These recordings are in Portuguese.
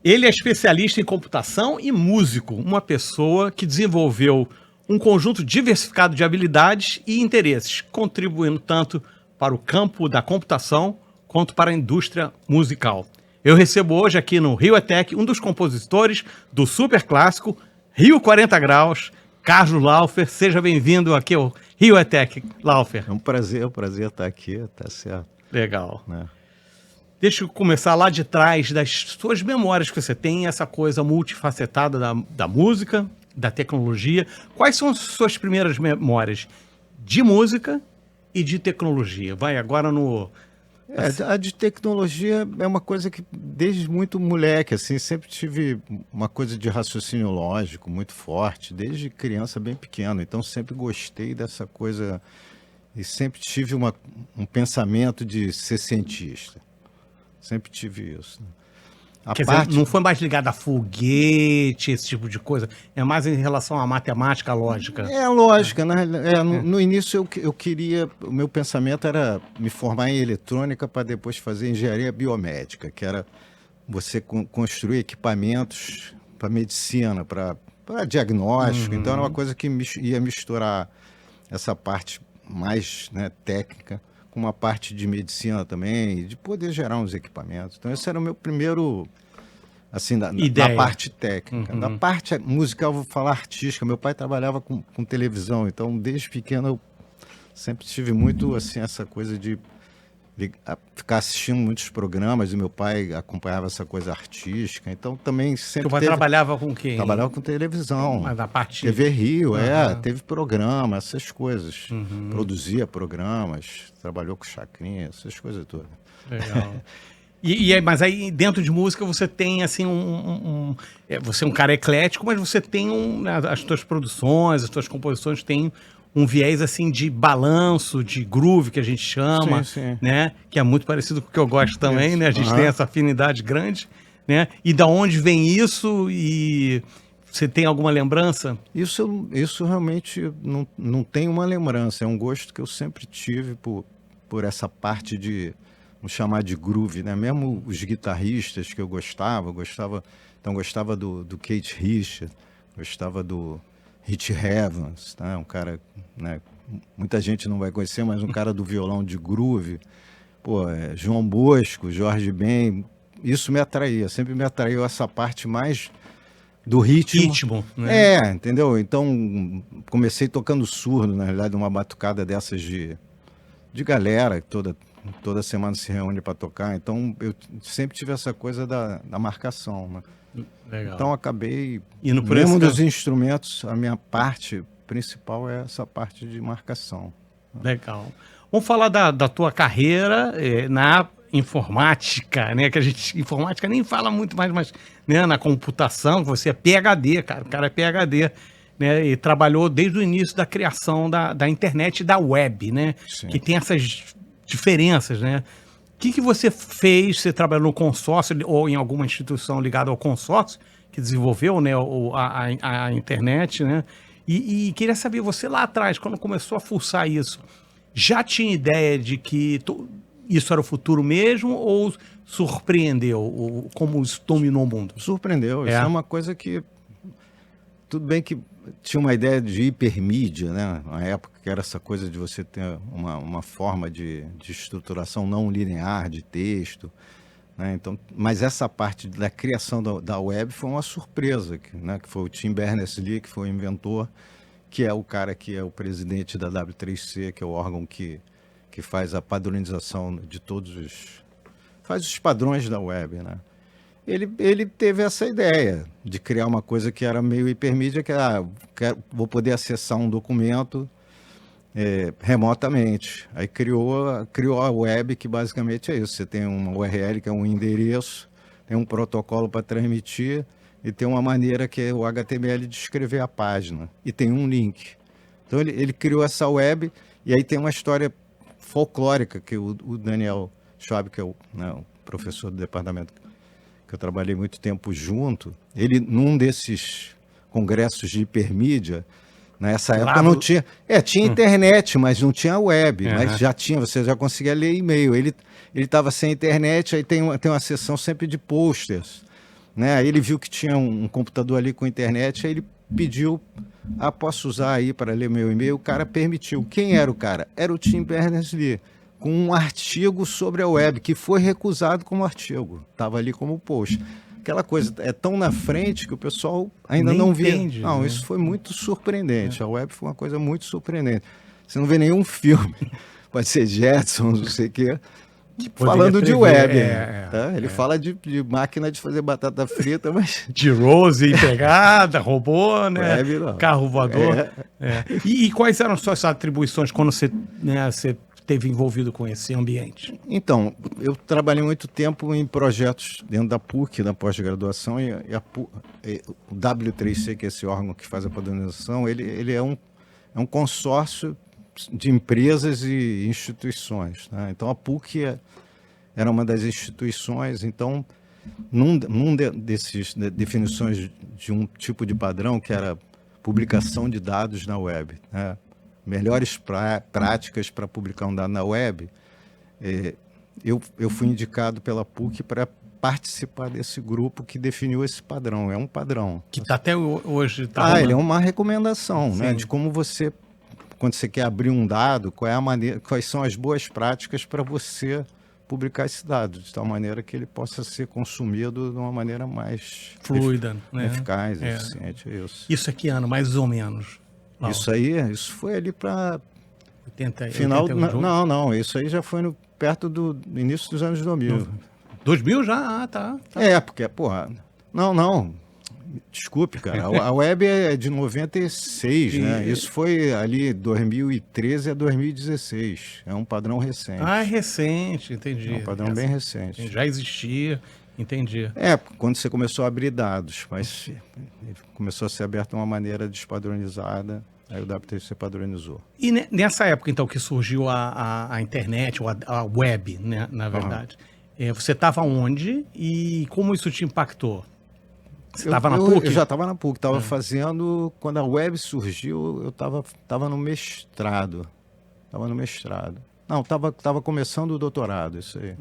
Ele é especialista em computação e músico, uma pessoa que desenvolveu um conjunto diversificado de habilidades e interesses, contribuindo tanto para o campo da computação quanto para a indústria musical. Eu recebo hoje aqui no Rio Etec um dos compositores do super clássico Rio 40 Graus, Carlos Laufer. Seja bem-vindo aqui ao Rio Etec, Laufer. É um prazer estar aqui, tá certo. Legal. Né? Deixa eu começar lá de trás das suas memórias que você tem, essa coisa multifacetada da música, da tecnologia. Quais são as suas primeiras memórias de música e de tecnologia? Vai agora no... A de tecnologia é uma coisa que desde muito moleque, assim, sempre tive uma coisa de raciocínio lógico muito forte, desde criança bem pequeno. Então sempre gostei dessa coisa e sempre tive um pensamento de ser cientista. Sempre tive isso. Né? Quer dizer, não foi mais ligado a foguete, esse tipo de coisa? É mais em relação à matemática, à lógica? É lógica, né? No início eu queria, o meu pensamento era me formar em eletrônica para depois fazer engenharia biomédica, que era você construir equipamentos para medicina, para diagnóstico. Então era uma coisa que ia misturar essa parte mais, né, técnica com uma parte de medicina também, de poder gerar uns equipamentos. Então esse era o meu primeiro, assim, da parte técnica. Da parte musical, vou falar artística. Meu pai trabalhava com televisão, então desde pequeno eu sempre tive muito, assim, essa coisa de ficar assistindo muitos programas, e meu pai acompanhava essa coisa artística, então também sempre Seu pai trabalhava com quem? Trabalhava com televisão. Mas na parte... TV Rio, teve programa, essas coisas. Produzia programas, trabalhou com Chacrinha, essas coisas todas. Legal. Mas aí dentro de música você tem assim você é um cara eclético, mas você tem as tuas produções, as tuas composições têm um viés assim de balanço, de groove que a gente chama, sim. Né? Que é muito parecido com o que eu gosto também, né? A gente tem essa afinidade grande, né? E da onde vem isso? E você tem alguma lembrança? Isso realmente não tem uma lembrança, é um gosto que eu sempre tive por essa parte de, vamos chamar de groove, né? Mesmo os guitarristas que eu gostava do Keith Richards, gostava do Rich Evans, tá? Um cara, né, muita gente não vai conhecer, mas um cara do violão de groove, João Bosco, Jorge Ben, isso me atraía, sempre me atraiu essa parte mais do ritmo, né? Entendeu? Então comecei tocando surdo, na realidade, uma batucada dessas de galera, toda semana se reúne para tocar, então eu sempre tive essa coisa da marcação, né? Legal. Então acabei, mesmo dos instrumentos, a minha parte principal é essa parte de marcação. Legal. Vamos falar da tua carreira na informática, né? Que informática nem fala muito mais, mas, né, na computação, você é PhD, cara. O cara é PhD, né? E trabalhou desde o início da criação da internet e da web, né? Sim. Que tem essas diferenças, né? O que você fez? Você trabalhou no consórcio ou em alguma instituição ligada ao consórcio que desenvolveu, né, a internet, né? E queria saber, você lá atrás, quando começou a fuçar isso, já tinha ideia de que isso era o futuro mesmo ou surpreendeu? Como isso dominou o mundo? Surpreendeu. Isso é uma coisa que... Tudo bem que tinha uma ideia de hipermídia, né? Na época que era essa coisa de você ter uma forma de estruturação não linear de texto, né? Então, mas essa parte da criação da web foi uma surpresa, né? Que foi o Tim Berners-Lee, que foi o inventor, que é o cara que é o presidente da W3C, que é o órgão que faz a padronização de faz os padrões da web, né? Ele teve essa ideia de criar uma coisa que era meio hipermídia, que vou poder acessar um documento remotamente. Aí criou a web, que basicamente é isso. Você tem uma URL, que é um endereço, tem um protocolo para transmitir e tem uma maneira que é o HTML de escrever a página. E tem um link. Então ele criou essa web e aí tem uma história folclórica que o Daniel Schwab, que é o professor do departamento que eu trabalhei muito tempo junto, ele, num desses congressos de hipermídia, Nessa época não tinha. Tinha internet, mas não tinha web. Mas já tinha, você já conseguia ler e-mail. Ele estava sem internet, aí tem uma seção sempre de posters. Né? Aí ele viu que tinha um computador ali com internet, aí ele pediu, posso usar aí para ler meu e-mail? O cara permitiu. Quem era o cara? Era o Tim Berners-Lee, com um artigo sobre a web, que foi recusado como artigo. Estava ali como post. Aquela coisa é tão na frente que o pessoal ainda não vê. Não, isso foi muito surpreendente. A web foi uma coisa muito surpreendente. Você não vê nenhum filme, pode ser Jetsons, não sei o quê, falando de web. Tá? Ele fala de máquina de fazer batata frita, mas... De Rose e pegada, robô, né? Web, carro voador. E quais eram as suas atribuições quando você esteve envolvido com esse ambiente? Então, eu trabalhei muito tempo em projetos dentro da PUC, da pós-graduação, e o W3C, que é esse órgão que faz a padronização, ele é um consórcio de empresas e instituições. Né? Então, a PUC era uma das instituições. Então, num desses definições de um tipo de padrão, que era publicação de dados na web, né? Melhores práticas para publicar um dado na web, eu fui indicado pela PUC para participar desse grupo que definiu esse padrão. É um padrão. Que está até hoje... ele é uma recomendação, né, de como você, quando você quer abrir um dado, quais são as boas práticas para você publicar esse dado, de tal maneira que ele possa ser consumido de uma maneira mais fluida, eficaz, eficiente. Isso aqui, ano, mais ou menos. Isso foi ali para final. Não, isso aí já foi perto do início dos anos 2000. 2000 já? Tá. Porque, porra, não, desculpe, cara, a web é de 96, né? Isso foi ali 2013 a 2016, é um padrão recente. É recente, entendi. É um padrão bem recente. Já existia, entendi. Quando você começou a abrir dados, mas começou a ser aberto de uma maneira despadronizada, aí o W3C padronizou. E nessa época, então, que surgiu a internet, ou a web, né, na verdade, você estava onde e como isso te impactou? Você estava na PUC? Eu já estava na PUC, estava fazendo... Quando a web surgiu, eu estava no mestrado. Não, estava começando o doutorado, isso aí.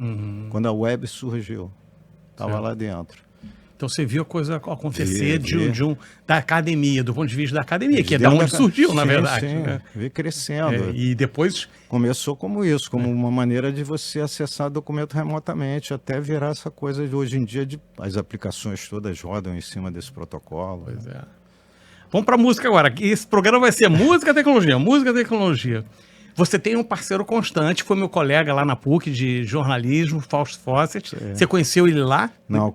Quando a web surgiu. Estava lá dentro. Então você viu a coisa acontecer da academia, do ponto de vista da academia, que é da onde surgiu, na verdade. Sim, né? Veio crescendo. E depois... Começou como isso, como uma maneira de você acessar documento remotamente, até virar essa coisa de hoje em dia, as aplicações todas rodam em cima desse protocolo. Pois é. Vamos para a música agora. Esse programa vai ser música e tecnologia, música e tecnologia. Você tem um parceiro constante, foi meu colega lá na PUC de jornalismo, Fausto Fawcett. Você conheceu ele lá? Não,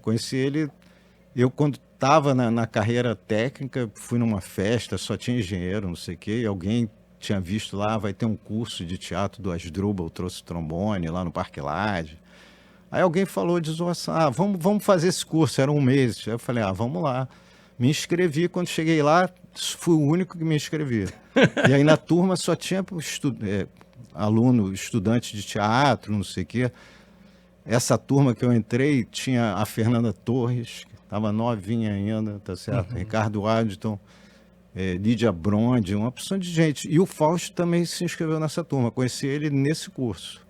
conheci ele. Eu, quando estava na carreira técnica, fui numa festa, só tinha engenheiro, não sei o quê, e alguém tinha visto lá, vai ter um curso de teatro do Asdrubal, trouxe trombone lá no Parque Lage. Aí alguém falou de zoação, vamos fazer esse curso, era um mês. Aí eu falei, vamos lá. Me inscrevi, quando cheguei lá, fui o único que me inscrevi. E aí na turma só tinha aluno, estudante de teatro, não sei o quê. Essa turma que eu entrei tinha a Fernanda Torres, que estava novinha ainda, tá certo? Ricardo Addington, Lídia Bronde, uma opção de gente. E o Fausto também se inscreveu nessa turma, conheci ele nesse curso.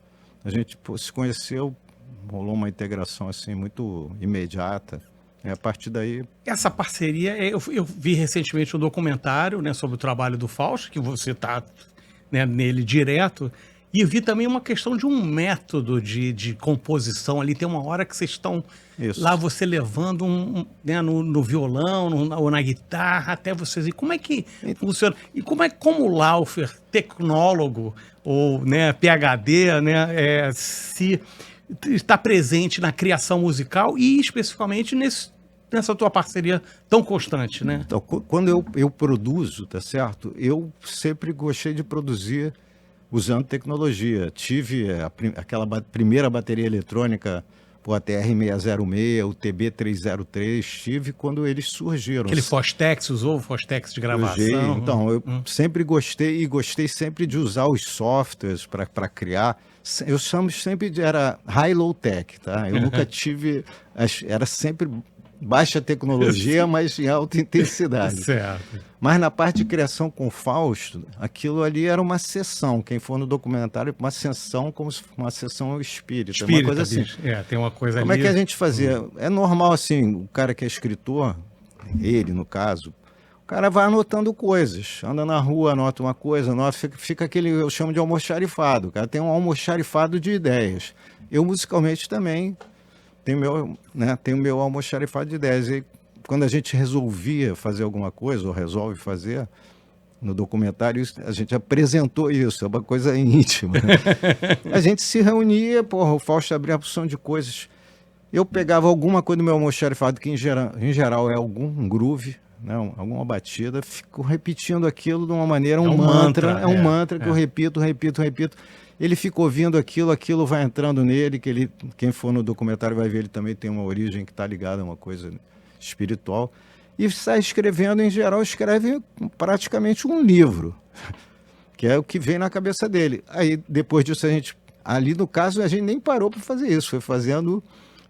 A gente se conheceu, rolou uma integração assim muito imediata. A partir daí... Essa parceria, eu vi recentemente um documentário, né, sobre o trabalho do Fausto, que você está, né, nele direto, e eu vi também uma questão de um método de composição ali. Tem uma hora que vocês estão lá, você levando né, no violão ou na guitarra, até vocês... E como é que funciona? E como o Laufer, tecnólogo, ou né, PhD, né, se está presente na criação musical e especificamente nessa tua parceria tão constante, né? Então, quando eu produzo, tá certo? Eu sempre gostei de produzir usando tecnologia. Tive aquela primeira bateria eletrônica, o ATR-606, o TB-303, tive quando eles surgiram. Aquele Fostex, usou o Fostex de gravação? Usei. Então, eu sempre gostei e gostei sempre de usar os softwares para criar. Eu chamo sempre era high-low tech, tá? Eu nunca tive... Era sempre baixa tecnologia, mas em alta intensidade. Certo. Mas na parte de criação com o Fausto, aquilo ali era uma sessão. Quem for no documentário, uma sessão como se fosse uma sessão espírita, uma coisa assim. Bicho. Tem uma coisa Como ali. é que a gente fazia? É normal assim, o cara que é escritor, ele no caso, o cara vai anotando coisas, anda na rua, anota uma coisa, anota, fica aquele, eu chamo de almoxarifado. O cara tem um almoxarifado de ideias. Eu musicalmente também tenho o meu almoxarifado de ideias. E quando a gente resolvia fazer alguma coisa, ou resolve fazer, no documentário, a gente apresentou isso, é uma coisa íntima. A gente se reunia, o Fausto abria a porção de coisas. Eu pegava alguma coisa do meu almoxarifado, que em geral é algum groove, né, alguma batida, fico repetindo aquilo de uma maneira, um mantra. É um mantra que eu repito. Ele fica ouvindo aquilo vai entrando nele, quem for no documentário vai ver, ele também tem uma origem que está ligada a uma coisa espiritual. E sai escrevendo, em geral, escreve praticamente um livro, que é o que vem na cabeça dele. Aí, depois disso, ali no caso, a gente nem parou para fazer isso, foi fazendo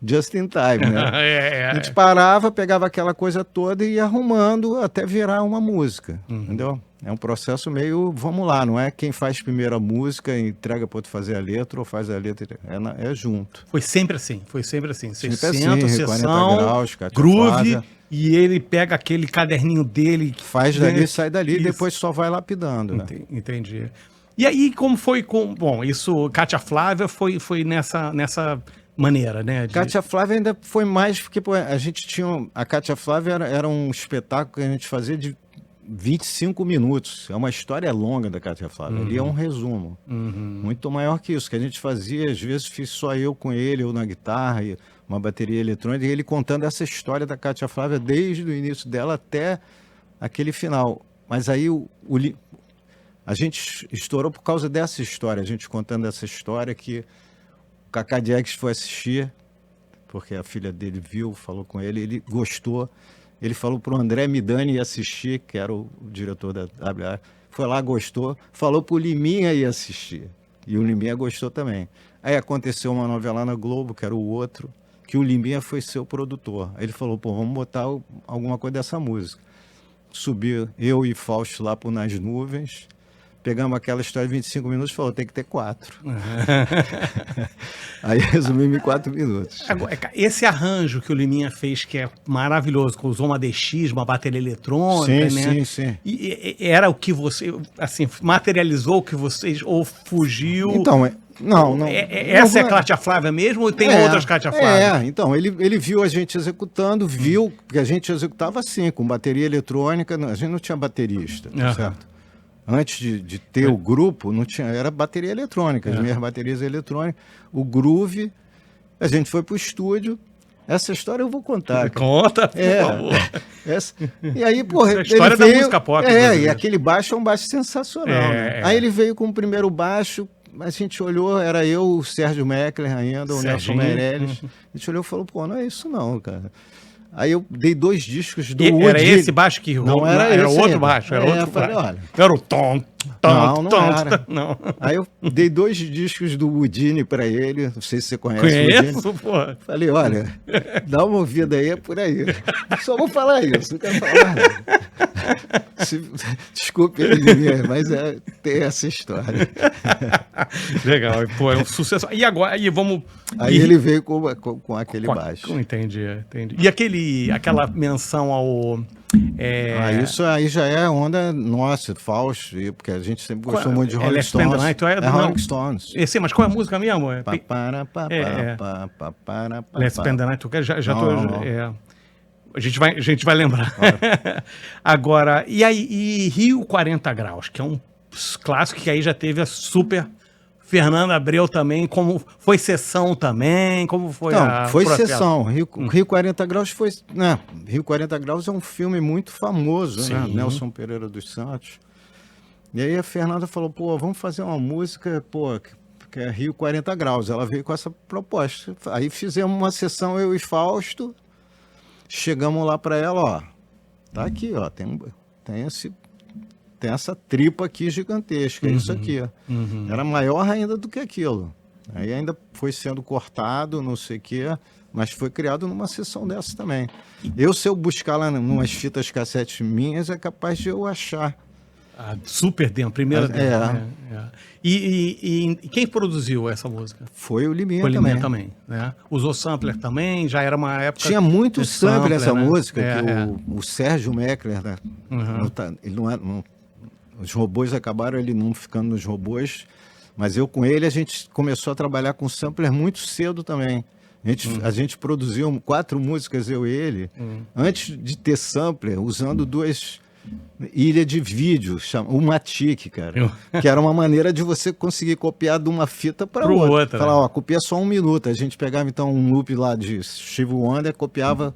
just in time, né? A gente parava, pegava aquela coisa toda e ia arrumando até virar uma música, entendeu? É um processo meio, vamos lá, não é quem faz primeiro a música, entrega para outro fazer a letra, ou faz a letra, é junto. Foi sempre assim. Você sempre senta, assim, sessão, graus, groove, Flávia. E ele pega aquele caderninho dele... Faz dali, sai dali, e depois só vai lapidando. Né? Entendi. E aí, como foi com... Bom, isso, Cátia Flávia foi nessa maneira, né? Cátia Flávia ainda foi mais, porque a gente tinha... A Cátia Flávia era um espetáculo que a gente fazia de 25 minutos. É uma história longa da Cátia Flávia. Ali é um resumo. Muito maior que isso, que a gente fazia, às vezes fiz só eu com ele, eu na guitarra, e uma bateria eletrônica, e ele contando essa história da Cátia Flávia desde o início dela até aquele final. Mas aí a gente estourou por causa dessa história, a gente contando essa história que o Cacá Diegues foi assistir, porque a filha dele viu, falou com ele gostou. Ele falou para o André Midani ir assistir, que era o diretor da WA. Foi lá, gostou. Falou para o Liminha ir assistir. E o Liminha gostou também. Aí aconteceu uma novela na Globo, que era o Outro, que o Liminha foi seu produtor. Aí ele falou, vamos botar alguma coisa dessa música. Subi eu e Fausto lá por Nas Nuvens. Pegamos aquela história de 25 minutos e falou, tem que ter 4. Aí resumimos em 4 minutos. Agora, esse arranjo que o Liminha fez, que é maravilhoso, que usou uma DX, uma bateria eletrônica, né? Sim. E era o que você, assim, materializou o que vocês, ou fugiu? Então, não. Essa é a Cátia Flávia mesmo ou tem outras Cátia Flávia? Então, ele viu a gente executando, porque a gente executava assim, com bateria eletrônica, a gente não tinha baterista, certo? Antes de ter o grupo, não tinha, era bateria eletrônica, as minhas baterias eletrônicas, o groove, a gente foi pro estúdio. Essa história eu vou contar. Conta, por favor. E aí, porra, a história da música pop. E aquele baixo é um baixo sensacional, né? Aí ele veio com o primeiro baixo, a gente olhou, era eu, o Sérgio Meckler ainda, o Nelson Meirelles. A gente olhou e falou, não é isso não, cara. Aí eu dei 2 discos do Woody. Era esse baixo que não era outro ainda. baixo, era outro falei, baixo. olha, era o tom. Não. Aí eu dei 2 discos do Woodine pra ele, não sei se você conhece o Woodine. Pô. Falei, olha, dá uma ouvida aí, é por aí. Só vou falar isso, não quero falar nada. Desculpe ele, mas tem essa história. Legal, pô, é um sucesso. E agora, vamos... Aí ele veio com aquele baixo. Entendi. E aquela menção ao... Isso aí já é onda nossa, Fausto, porque a gente sempre gostou muito de Rolling Stones. Rolling Stones. Sim, mas qual é a música mesmo? Let's Spend the Night Together. Já tô... A gente vai lembrar. Agora, e Rio 40 Graus, que é um clássico que aí já teve a super... Fernanda Abreu também, como foi sessão também, como foi foi sessão. Rio 40 Graus foi... Né, Rio 40 Graus é um filme muito famoso, né? Nelson Pereira dos Santos. E aí a Fernanda falou, vamos fazer uma música, que é Rio 40 Graus. Ela veio com essa proposta. Aí fizemos uma sessão, eu e Fausto, chegamos lá para ela, tá aqui, tem essa tripa aqui gigantesca, é isso aqui. Era maior ainda do que aquilo. Aí ainda foi sendo cortado, não sei o quê. mas foi criado numa sessão dessa também. Se eu buscar lá umas fitas cassete minhas, é capaz de eu achar. A super demo, a primeira demo. É. E quem produziu essa música? Foi o Liminha Foi o também. Liminha também, né? Usou sampler também, já era uma época... Tinha muito sampler nessa né? música, o Sérgio Meckler, né? Ele os robôs acabaram ele não ficando nos robôs, mas eu com ele a gente começou a trabalhar com sampler muito cedo também. A gente produziu 4 músicas, eu e ele, antes de ter sampler, usando 2 ilhas de vídeo, o Matic, cara, que era uma maneira de você conseguir copiar de uma fita para outra. Falar, ó, copia só 1 minuto. A gente pegava então um loop lá de Stevie Wonder, copiava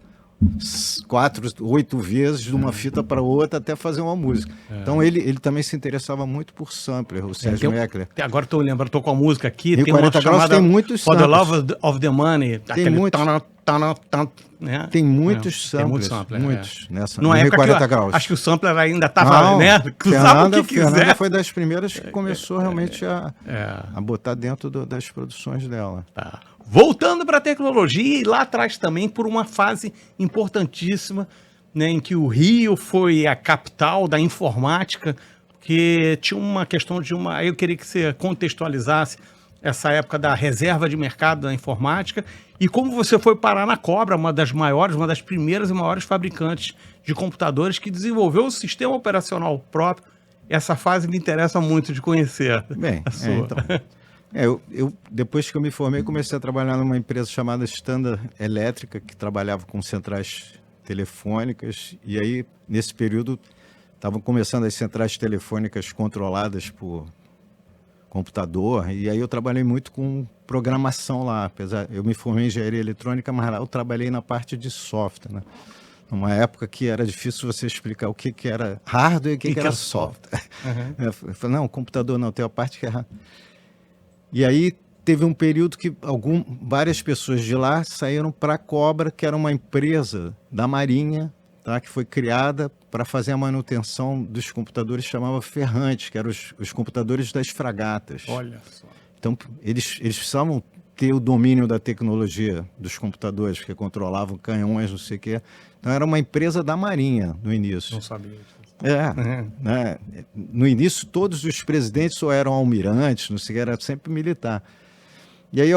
4, 8 vezes de uma fita para outra até fazer uma música. Então ele também se interessava muito por sampler, o Sérgio Meckler. Agora estou lembrando, estou com a música aqui, tem 40 graus, tem muitos For the Love of the Money, tem muitos. Né? Tem muitos samplers, muitos. Nessa, não é 40 graus. Acho que o sampler ainda estava, né? Usava o que quiser. Fernanda foi das primeiras que começou realmente a botar dentro das produções dela. Tá. Voltando para a tecnologia, e lá atrás também por uma fase importantíssima, né, em que o Rio foi a capital da informática, que tinha uma questão de uma... Eu queria que você contextualizasse essa época da reserva de mercado da informática e como você foi parar na Cobra, uma das maiores, uma das primeiras e maiores fabricantes de computadores que desenvolveu o sistema operacional próprio. Essa fase me interessa muito de conhecer. Bem, eu depois que eu me formei, comecei a trabalhar numa empresa chamada Standard Elétrica, que trabalhava com centrais telefônicas, e aí, nesse período, estavam começando as centrais telefônicas controladas por computador, e aí eu trabalhei muito com programação lá, apesar eu me formei em engenharia eletrônica, mas lá eu trabalhei na parte de software, né? Numa época que era difícil você explicar o que era hardware e o que era software. Eu falei, não, computador não, tem a parte que é hardware. E aí teve um período que várias pessoas de lá saíram para a Cobra, que era uma empresa da Marinha, tá, que foi criada para fazer a manutenção dos computadores, chamava Ferrante, que eram os computadores das fragatas. Olha só. Então, eles precisavam ter o domínio da tecnologia dos computadores, porque controlavam canhões, não sei o quê. Então, era uma empresa da Marinha no início. Não sabia disso. Né? No início, todos os presidentes ou eram almirantes, não sei o que, era sempre militar. E aí,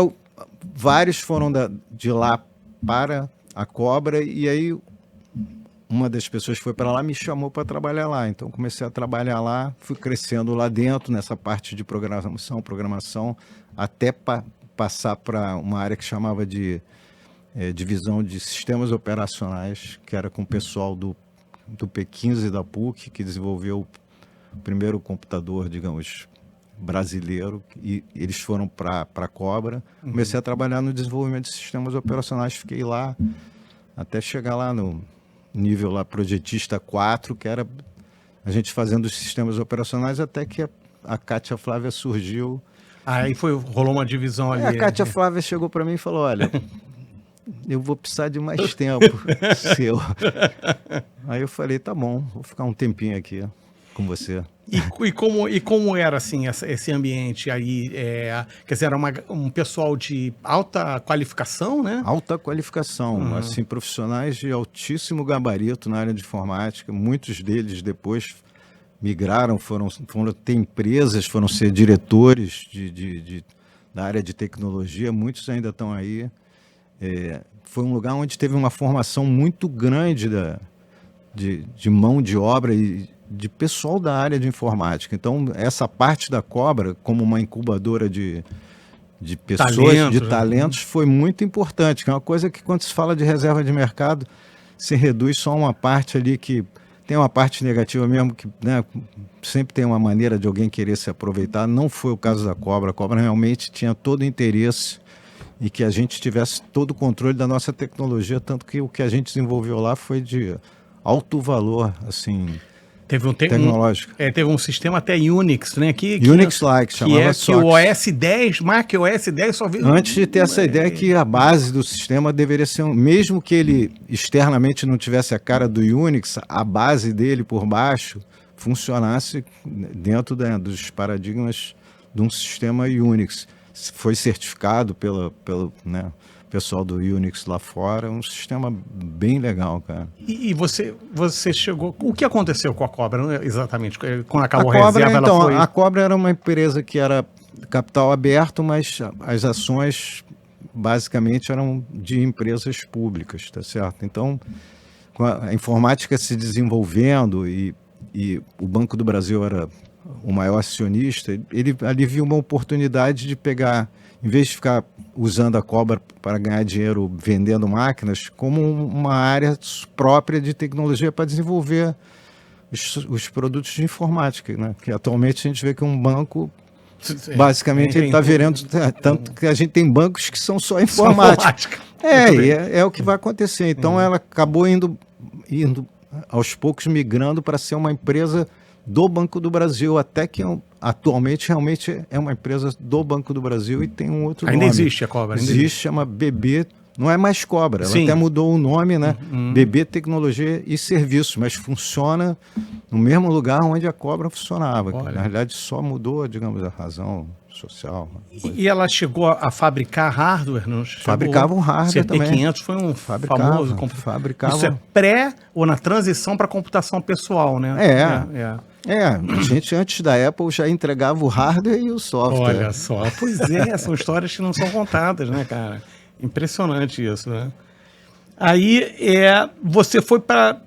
vários foram de lá para a Cobra, e aí uma das pessoas que foi para lá me chamou para trabalhar lá. Então, comecei a trabalhar lá, fui crescendo lá dentro, nessa parte de programação, até passar para uma área que chamava de divisão de sistemas operacionais, que era com o pessoal do P15 da PUC, que desenvolveu o primeiro computador, digamos, brasileiro, e eles foram para a Cobra. Comecei a trabalhar no desenvolvimento de sistemas operacionais, fiquei lá até chegar lá no nível lá projetista 4, que era a gente fazendo os sistemas operacionais, até que a Kátia Flávia surgiu. Aí rolou uma divisão ali. A Kátia Flávia chegou para mim e falou, olha, eu vou precisar de mais tempo seu. Aí eu falei, tá bom, vou ficar um tempinho aqui com você. E como era assim esse ambiente aí? Quer dizer, era um pessoal de alta qualificação, né? Alta qualificação, assim, profissionais de altíssimo gabarito na área de informática. Muitos deles depois migraram, foram ter empresas, foram ser diretores da área de tecnologia. Muitos ainda estão aí. Foi um lugar onde teve uma formação muito grande de mão de obra e de pessoal da área de informática. Então, essa parte da Cobra, como uma incubadora de pessoas, talentos, foi muito importante. Que é uma coisa que, quando se fala de reserva de mercado, se reduz só a uma parte ali que tem uma parte negativa mesmo, que, né, sempre tem uma maneira de alguém querer se aproveitar. Não foi o caso da Cobra. A Cobra realmente tinha todo o interesse e que a gente tivesse todo o controle da nossa tecnologia, tanto que o que a gente desenvolveu lá foi de alto valor, assim, tecnológico. Teve um sistema até Unix, né? Unix-like, chamava que o OS 10, Mac OS 10 só veio... Antes de ter essa ideia que a base do sistema deveria ser, mesmo que ele externamente não tivesse a cara do Unix, a base dele por baixo funcionasse dentro dos paradigmas de um sistema Unix. Foi certificado pessoal do Unix lá fora, um sistema bem legal, cara. E você chegou... O que aconteceu com a Cobra, exatamente? Quando acabou A Cobra, reserva, então, ela foi... a Cobra era uma empresa que era capital aberto, mas as ações basicamente eram de empresas públicas, tá certo? Então, com a informática se desenvolvendo e o Banco do Brasil era o maior acionista, ele ali viu uma oportunidade de pegar, em vez de ficar usando a Cobra para ganhar dinheiro vendendo máquinas, como uma área própria de tecnologia para desenvolver os produtos de informática, né? Que atualmente a gente vê que um banco, basicamente, ele está virando, tanto que a gente tem bancos que são só informática. É o que vai acontecer. Então ela acabou indo aos poucos migrando para ser uma empresa do Banco do Brasil, até que atualmente realmente é uma empresa do Banco do Brasil e tem um outro nome. Ainda existe a Cobra? Existe, chama BB, não é mais Cobra, ela até mudou o nome, né? BB Tecnologia e Serviços, mas funciona no mesmo lugar onde a Cobra funcionava. Na realidade só mudou, digamos, a razão social. E ela chegou a fabricar hardware? Não chegou? Fabricava um hardware também. CP500 foi um famoso... Fabricava. Isso é pré ou na transição para computação pessoal, né? A gente antes da Apple já entregava o hardware e o software. Olha só, pois é, são histórias que não são contadas, né, cara? Impressionante isso, né? Aí você foi para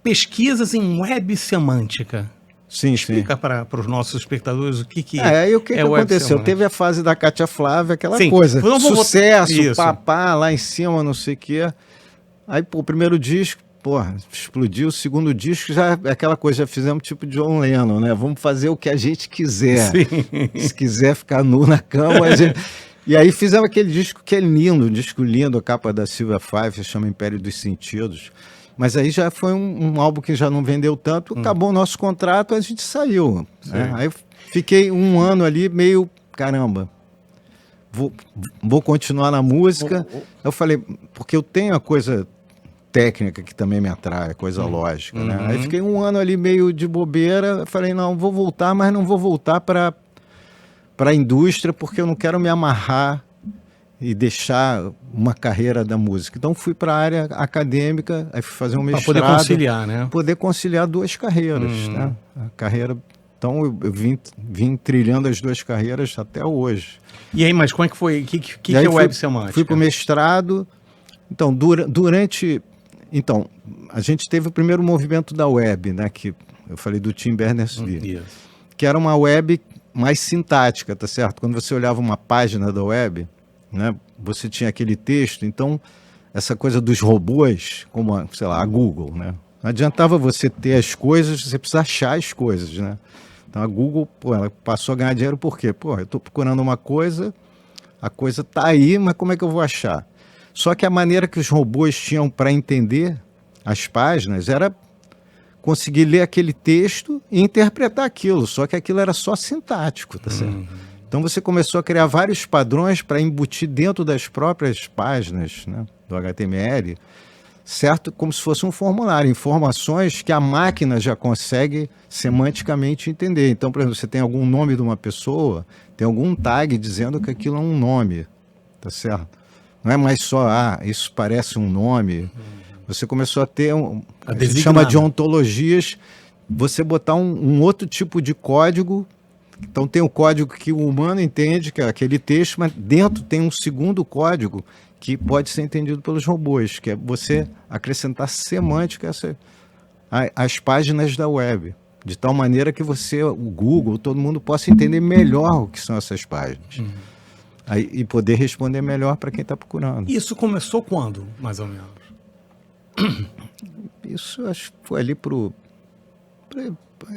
pesquisas em web semântica. Sim, Explica para os nossos espectadores o que e o que aconteceu? Teve a fase da Cátia Flávia, aquela coisa, sucesso, papá, lá em cima, não sei o quê. Aí, o primeiro disco, explodiu. O segundo disco já é aquela coisa, já fizemos tipo John Lennon, né? Vamos fazer o que a gente quiser. Se quiser ficar nu na cama, a gente... E aí fizemos aquele disco que é lindo, um disco lindo, a capa da Silvia Pfeiffer, chama Império dos Sentidos. Mas aí já foi um álbum que já não vendeu tanto, acabou o nosso contrato, a gente saiu. Né? Aí eu fiquei um ano ali meio, caramba, vou continuar na música. Eu falei, porque eu tenho a coisa técnica que também me atrai, coisa lógica. Né? Aí fiquei um ano ali meio de bobeira, falei, não, vou voltar, mas não vou voltar para a indústria, porque eu não quero me amarrar e deixar uma carreira da música. Então fui para a área acadêmica, aí fui fazer um mestrado. Para poder conciliar, né? Poder conciliar duas carreiras, né? A carreira... Então eu vim trilhando as duas carreiras até hoje. E aí, mas como é que foi? O que é web semântica? Fui para o mestrado. Então, Então, a gente teve o primeiro movimento da web, né? Que eu falei do Tim Berners-Lee. Que era uma web mais sintática, tá certo? Quando você olhava uma página da web, né, você tinha aquele texto, então essa coisa dos robôs, como, sei lá, a Google, né? Não adiantava você ter as coisas, você precisa achar as coisas, né? Então a Google, ela passou a ganhar dinheiro por quê? Eu estou procurando uma coisa, a coisa está aí, mas como é que eu vou achar? Só que a maneira que os robôs tinham para entender as páginas era conseguir ler aquele texto e interpretar aquilo, só que aquilo era só sintático, tá certo? Então você começou a criar vários padrões para embutir dentro das próprias páginas, né, do HTML, certo? Como se fosse um formulário, informações que a máquina já consegue semanticamente entender. Então, por exemplo, você tem algum nome de uma pessoa, tem algum tag dizendo que aquilo é um nome, tá certo? Não é mais só, isso parece um nome. Você começou a ter a gente chama de ontologias, você botar um outro tipo de código. Então tem o código que o humano entende, que é aquele texto, mas dentro tem um segundo código que pode ser entendido pelos robôs, que é você acrescentar semântica às páginas da web, de tal maneira que você, o Google, todo mundo possa entender melhor o que são essas páginas. Aí, e poder responder melhor para quem está procurando. Isso começou quando, mais ou menos? Isso acho que foi ali para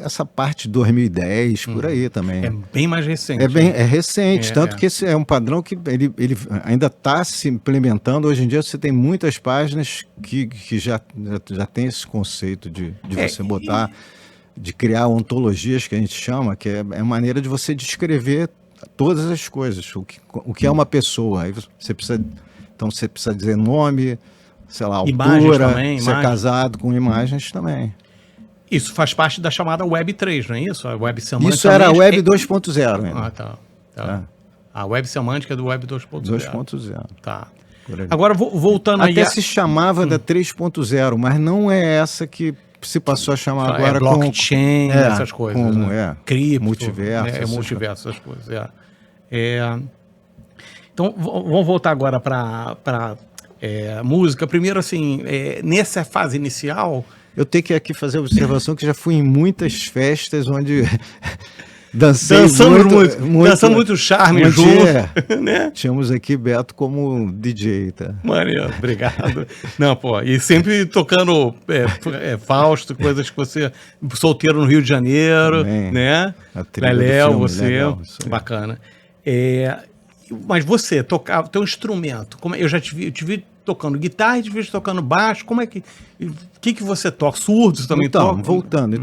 essa parte de 2010, por aí também. É bem mais recente. É recente, tanto que esse é um padrão que ele ainda está se implementando. Hoje em dia você tem muitas páginas que já tem esse conceito de você botar, de criar ontologias, que a gente chama, que é a maneira de você descrever todas as coisas, o que é uma pessoa. Aí você precisa dizer nome, sei lá, altura, se é casado, com imagens também. Isso faz parte da chamada Web 3, não é isso? A Web Semântica. Isso era a Web 2.0 ainda. Tá. A Web Semântica é do Web 2.0. 2.0. Tá. por ali. Agora, voltando aí... Até se chamava da 3.0, mas não é essa que se passou a chamar agora blockchain, com... essas coisas. Como né? Cripto. Multiverso. Multiverso, essas coisas. Então, vamos voltar agora para música. Primeiro, assim, nessa fase inicial... Eu tenho que aqui fazer a observação que já fui em muitas festas onde dançamos muito charme junto. Né? Tínhamos aqui Beto como DJ, tá? Maria, obrigado. Não, pô, e sempre tocando Fausto, coisas que você... Solteiro no Rio de Janeiro, também, né? Léo, você, legal, bacana. Mas você, tocar teu instrumento, eu já te vi tocando guitarra e te vi tocando baixo, como é que... O que você toca? Surdo também toca? Então, voltando,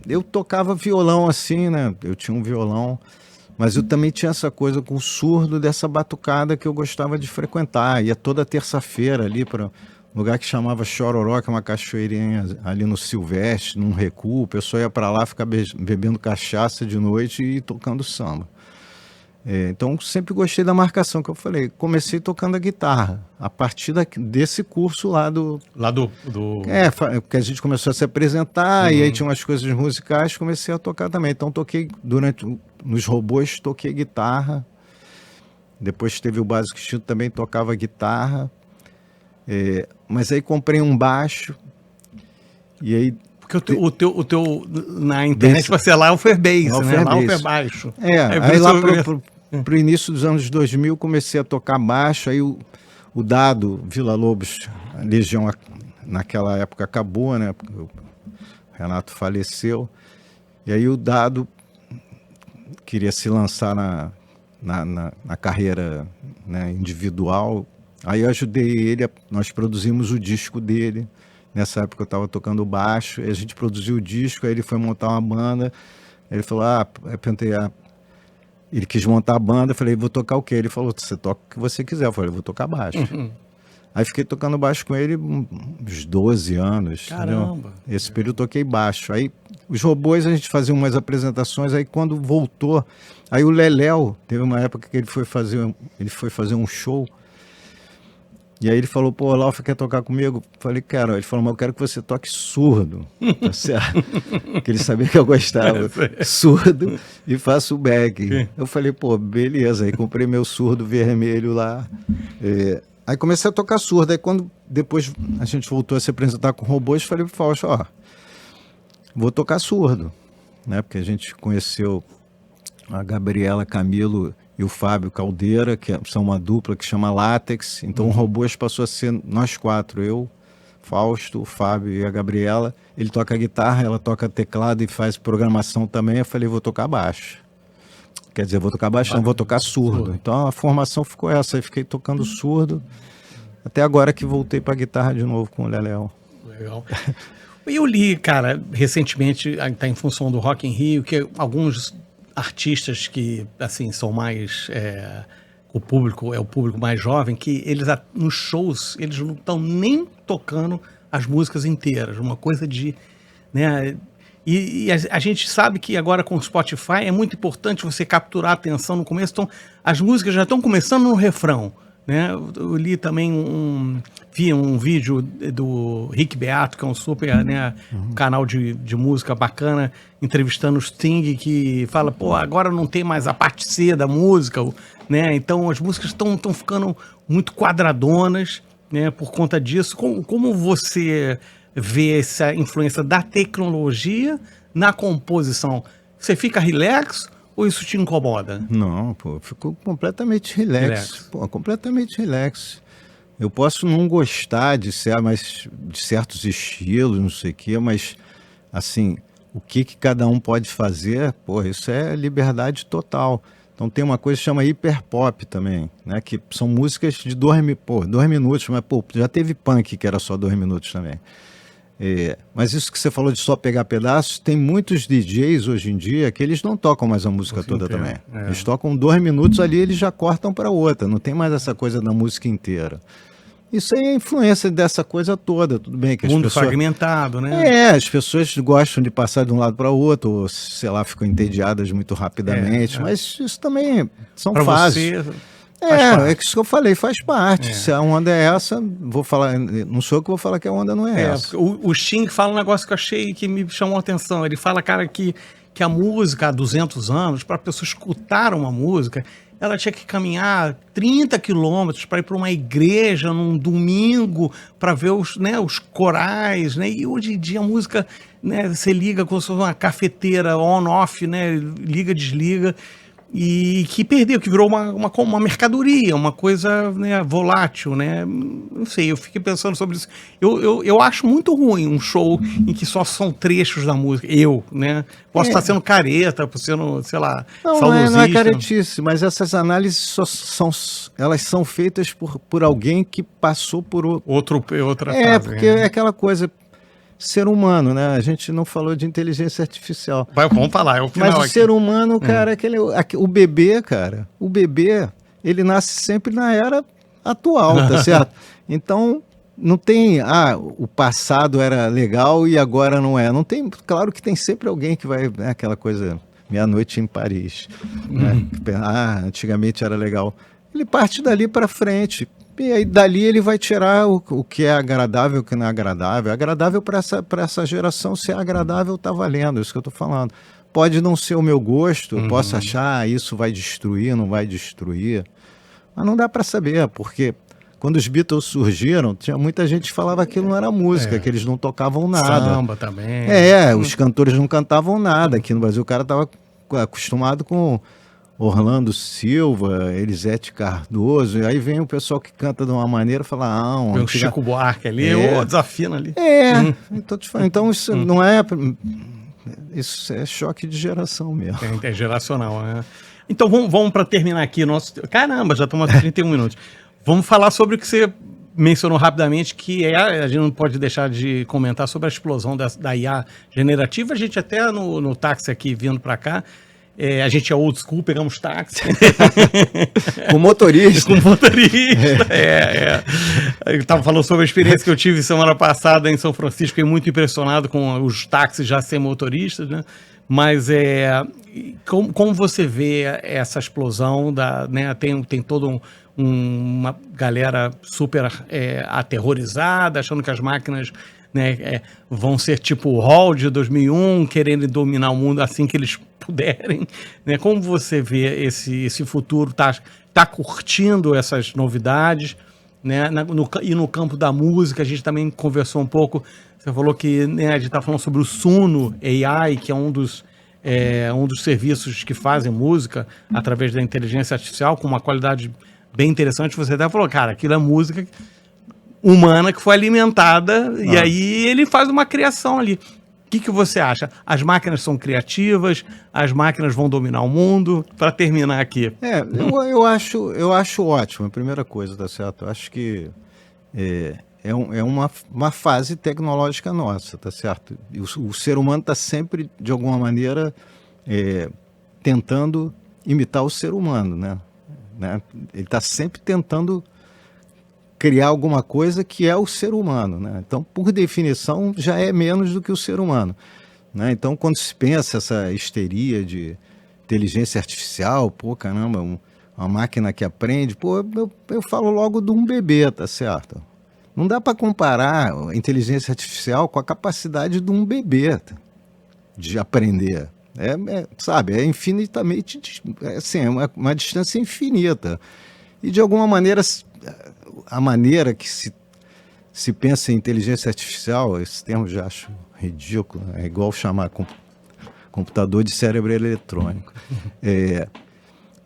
eu tocava violão assim, né? Eu tinha um violão, mas eu também tinha essa coisa com o surdo dessa batucada que eu gostava de frequentar. Ia toda terça-feira ali para um lugar que chamava Chororó, que é uma cachoeirinha ali no Silvestre, num recuo. O pessoal ia para lá ficar bebendo cachaça de noite e tocando samba. Então, sempre gostei da marcação que eu falei. Comecei tocando a guitarra, a partir desse curso lá do... porque a gente começou a se apresentar, e aí tinha umas coisas musicais, comecei a tocar também. Então, toquei nos robôs, toquei guitarra. Depois teve o Básico Instinto, também tocava guitarra. Mas aí comprei um baixo, e aí... Porque o teu na internet vai ser lá o Fairbass, né? Lá o Fairbaixo. Aí lá pro início dos anos 2000 comecei a tocar baixo, aí o Dado Villa Lobos, a Legião naquela época acabou, né? O Renato faleceu, e aí o Dado queria se lançar na carreira, né, individual, aí eu ajudei ele, nós produzimos o disco dele. Nessa época eu estava tocando baixo, a gente produziu o disco, aí ele foi montar uma banda, ele falou, eu perguntei, ele quis montar a banda, eu falei, vou tocar o quê? Ele falou, você toca o que você quiser, eu falei, vou tocar baixo. Aí fiquei tocando baixo com ele uns 12 anos. Caramba! Entendeu? Esse período eu toquei baixo. Aí os robôs a gente fazia umas apresentações, aí quando voltou, aí o Leléo, teve uma época que ele foi fazer um show. E aí ele falou, pô, o Olaf quer tocar comigo? Falei, quero. Ele falou, mas eu quero que você toque surdo, tá certo? Porque ele sabia que eu gostava. Surdo e faço o back. Eu falei, pô, beleza. Aí comprei meu surdo vermelho lá. Aí comecei a tocar surdo. Aí quando depois a gente voltou a se apresentar com robôs, falei pro Fausto, vou tocar surdo. Né? Porque a gente conheceu a Gabriela Camilo e o Fábio Caldeira, que são uma dupla que chama Látex. Então o Robôs passou a ser nós quatro, eu, Fausto, o Fábio e a Gabriela. Ele toca guitarra, ela toca teclado e faz programação também. Eu falei, vou tocar baixo. Quer dizer, vou tocar baixo, não, vou tocar surdo. Então a formação ficou essa, aí fiquei tocando surdo, até agora que voltei para guitarra de novo com o Leléo. Legal. Eu li, cara, recentemente, está em função do Rock in Rio, que alguns artistas que, assim, são mais... o público mais jovem, que eles, nos shows, eles não estão nem tocando as músicas inteiras. Uma coisa de... né? E a gente sabe que agora com o Spotify é muito importante você capturar a atenção no começo. Então, as músicas já estão começando no refrão. Né? Eu li também vi um vídeo do Rick Beato, que é um super, né, canal de música bacana, entrevistando o Sting, que fala, pô, agora não tem mais a parte C da música, né? Então as músicas estão ficando muito quadradonas, né, por conta disso. Como você vê essa influência da tecnologia na composição? Você fica relax ou isso te incomoda? Não, pô, ficou completamente relax. Pô, completamente relax. Eu posso não gostar de certos estilos, não sei o quê, mas, assim, o que cada um pode fazer, pô, isso é liberdade total. Então tem uma coisa que chama hiperpop também, né? Que são músicas de 2 minutos, mas, pô, já teve punk que era só 2 minutos também. Mas isso que você falou de só pegar pedaços, tem muitos DJs hoje em dia que eles não tocam mais a música toda também. Eles tocam 2 minutos ali, eles já cortam para outra, não tem mais essa coisa da música inteira. Isso aí é a influência dessa coisa toda, tudo bem. Que mundo fragmentado, né? As pessoas gostam de passar de um lado para o outro, ou, sei lá, ficam entediadas muito rapidamente, mas isso também são fases. É isso que eu falei, faz parte. Se a onda é essa, vou falar, não sou eu que vou falar que a onda não é essa. O Sting fala um negócio que eu achei que me chamou a atenção. Ele fala, cara, que a música há 200 anos, para a pessoa escutar uma música, ela tinha que caminhar 30 quilômetros para ir para uma igreja num domingo para ver os corais, né? E hoje em dia a música, né, você liga como se fosse uma cafeteira on-off, né? Liga, desliga. E que perdeu, que virou uma mercadoria, uma coisa, né, volátil, né? Não sei, eu fiquei pensando sobre isso. Eu acho muito ruim um show em que só são trechos da música. Né? Posso estar sendo careta, sendo, sei lá, não é caretice, mas essas análises elas são feitas por alguém que passou por outra fase. Porque é aquela coisa... Ser humano, né? A gente não falou de inteligência artificial. Vamos falar, é o final. Mas o ser humano, cara, o bebê, cara, ele nasce sempre na era atual, tá certo? Então, não tem, o passado era legal e agora não é. Não tem, claro que tem sempre alguém que vai, né, aquela coisa, Meia-Noite em Paris, né? Antigamente era legal. Ele parte dali para frente. E aí dali ele vai tirar o que é agradável, o que não é agradável. Agradável para essa geração, se é agradável, tá valendo, é isso que eu tô falando. Pode não ser o meu gosto, eu posso achar isso vai destruir, não vai destruir. Mas não dá para saber, porque quando os Beatles surgiram, tinha muita gente que falava que aquilo não era música, que eles não tocavam nada. Samba também. Os cantores não cantavam nada. Aqui no Brasil o cara estava acostumado com Orlando Silva, Elisete Cardoso, e aí vem o pessoal que canta de uma maneira e fala, o Chico Buarque ali, desafina ali. Tô te falando. Então isso não é... Isso é choque de geração mesmo. É geracional, né? Então vamos para terminar aqui. Caramba, já estamos a 31 minutos. Vamos falar sobre o que você mencionou rapidamente, que a gente não pode deixar de comentar sobre a explosão da IA generativa. A gente até no táxi aqui vindo para cá, a gente é old school, pegamos táxi. Com motorista. Eu estava falando sobre a experiência que eu tive semana passada em São Francisco, fiquei muito impressionado com os táxis já sem motoristas, né? Mas como você vê essa explosão, né? Tem toda uma galera super aterrorizada, achando que as máquinas, né, vão ser tipo o Hall de 2001, querendo dominar o mundo assim que eles puderem, né? Como você vê esse futuro? Tá curtindo essas novidades, né? E no campo da música, a gente também conversou um pouco, você falou que, né, a gente está falando sobre o Suno AI, que é um dos serviços que fazem música através da inteligência artificial, com uma qualidade bem interessante. Você até falou, cara, aquilo é música humana que foi alimentada, e aí ele faz uma criação ali. O que você acha? As máquinas são criativas? As máquinas vão dominar o mundo? Para terminar aqui. Eu acho ótimo, a primeira coisa, tá certo? Eu acho que é uma fase tecnológica nossa, tá certo? E o ser humano está sempre, de alguma maneira, tentando imitar o ser humano, né? Ele está sempre tentando criar alguma coisa que é o ser humano, né? Então, por definição, já é menos do que o ser humano, né? Então, quando se pensa essa histeria de inteligência artificial, caramba, uma máquina que aprende, eu falo logo de um bebê, tá certo? Não dá para comparar a inteligência artificial com a capacidade de um bebê de aprender. Sabe, é infinitamente, assim, uma distância infinita. E, de alguma maneira, a maneira que se pensa em inteligência artificial, esse termo já acho ridículo, é igual chamar computador de cérebro eletrônico.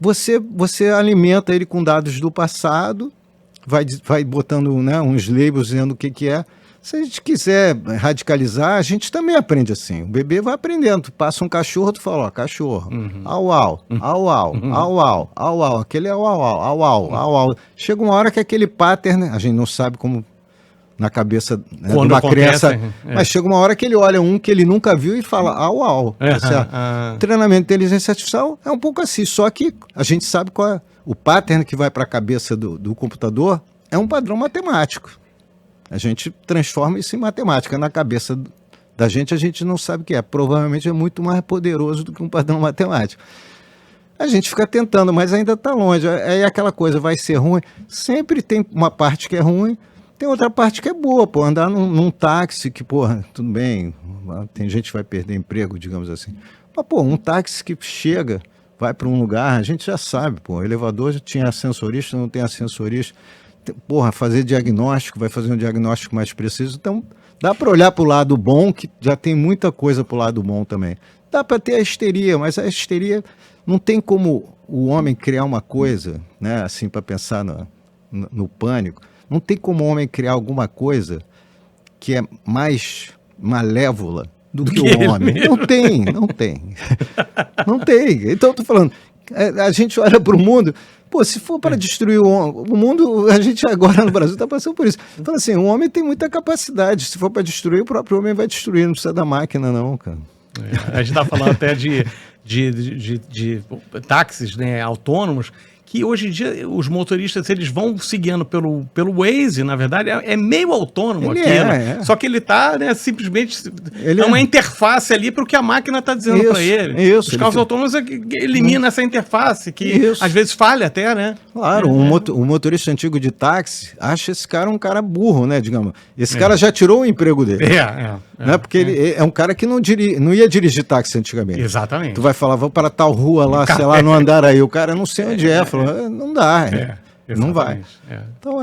Você alimenta ele com dados do passado, vai botando, né, uns labels dizendo o que é. Se a gente quiser radicalizar, a gente também aprende assim. O bebê vai aprendendo. Tu passa um cachorro, tu fala, cachorro. Au, au, au, au, au, au, au, au. Aquele é au, au, au, au, au, au. Chega uma hora que aquele pattern, a gente não sabe como na cabeça, né, de uma criança, mas chega uma hora que ele olha um que ele nunca viu e fala au, au. Tá certo? Treinamento de inteligência artificial é um pouco assim, só que a gente sabe qual é o pattern que vai para a cabeça do computador, é um padrão matemático. A gente transforma isso em matemática. Na cabeça da gente, a gente não sabe o que é. Provavelmente é muito mais poderoso do que um padrão matemático. A gente fica tentando, mas ainda está longe. É aquela coisa, vai ser ruim. Sempre tem uma parte que é ruim, tem outra parte que é boa, pô. Andar num táxi que, porra, tudo bem, tem gente que vai perder emprego, digamos assim. Mas, pô, um táxi que chega, vai para um lugar, a gente já sabe, pô. Elevador já tinha ascensorista, não tem ascensorista. Porra, fazer diagnóstico, vai fazer um diagnóstico mais preciso. Então, dá para olhar para o lado bom, que já tem muita coisa para o lado bom também. Dá para ter a histeria, mas a histeria não tem como o homem criar uma coisa, né, assim, para pensar no pânico. Não tem como o homem criar alguma coisa que é mais malévola do que o homem. Não tem. Não tem. Então, eu tô falando, a gente olha para o mundo, pô, se for para destruir o mundo, a gente agora no Brasil está passando por isso. Então, assim, o homem tem muita capacidade. Se for para destruir, o próprio homem vai destruir, não precisa da máquina, não, cara. A gente está falando até de táxis, né, autônomos, que hoje em dia os motoristas eles vão seguindo pelo Waze, na verdade, é meio autônomo aqui, né? Só que ele está, né, simplesmente é uma interface ali para o que a máquina está dizendo para ele. Os carros autônomos eliminam essa interface, que às vezes falha até, né? Claro, um motorista antigo de táxi acha esse cara um cara burro, né, digamos. Esse cara já tirou o emprego dele. Né? Porque ele é um cara que não ia dirigir táxi antigamente. Exatamente. Tu vai falar, vou para tal rua lá, sei lá, no andar aí. O cara não sei onde falou, não dá, não vai. Então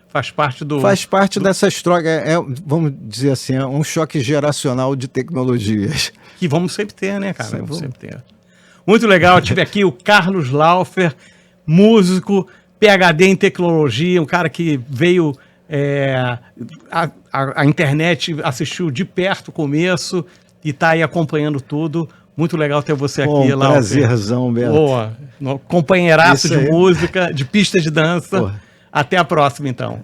faz parte dessa história, vamos dizer assim, é um choque geracional de tecnologias. Que vamos sempre ter, né, cara? Vamos sempre ter. Muito legal, eu tive aqui o Carlos Laufer, músico, PhD em tecnologia, um cara que veio... a internet assistiu de perto o começo e está aí acompanhando tudo. Muito legal ter você aqui, Laufer. Prazerzão, Beto. Boa, companheiraço de música, de pista de dança. Até a próxima, então.